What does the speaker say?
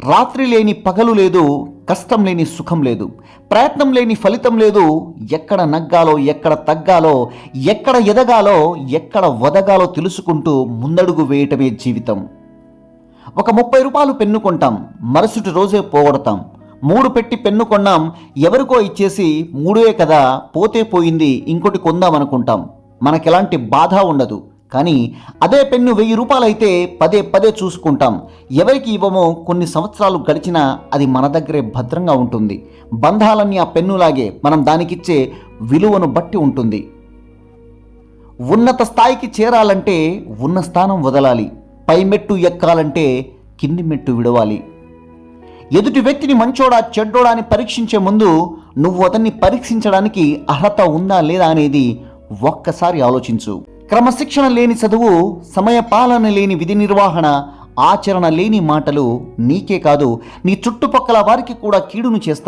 రాత్రి లేని పగలు లేదు, కష్టం లేని సుఖం లేదు, ప్రయత్నం లేని ఫలితం లేదు. ఎక్కడ నగ్గాలో, ఎక్కడ తగ్గాలో, ఎక్కడ ఎదగాలో, ఎక్కడ వదగాలో తెలుసుకుంటూ ముందడుగు వేయటమే జీవితం. ఒక 30 రూపాయలు పెన్ను కొంటాం, మరుసటి రోజే పోగొడతాం. 3 పెట్టి పెన్ను కొన్నాం, ఎవరికో ఇచ్చేసి 3 కదా పోతే పోయింది ఇంకోటి కొందామనుకుంటాం. మనకెలాంటి బాధ ఉండదు. కానీ అదే పెన్ను 1000 రూపాయలు అయితే పదే పదే చూసుకుంటాం. ఎవరికి ఇవ్వమో కొన్ని సంవత్సరాలు గడిచినా అది మన దగ్గరే భద్రంగా ఉంటుంది. బంధాలన్నీ ఆ పెన్నులాగే, మనం దానికిచ్చే విలువను బట్టి ఉంటుంది. ఉన్నత స్థాయికి చేరాలంటే ఉన్న స్థానం వదలాలి, పై మెట్టు ఎక్కాలంటే కింది మెట్టు విడవాలి. ఎదుటి వ్యక్తిని మంచోడా చెడ్డోడా అని పరీక్షించే ముందు నువ్వు అతన్ని పరీక్షించడానికి అర్హత ఉందా లేదా అనేది ఒక్కసారి ఆలోచించు. క్రమశిక్షణ లేని చదువు, సమయ పాలన లేని విధి నిర్వహణ, ఆచరణ లేని మాటలు నీకే కాదు నీ చుట్టుపక్కల వారికి కూడా కీడును చేస్తాయి.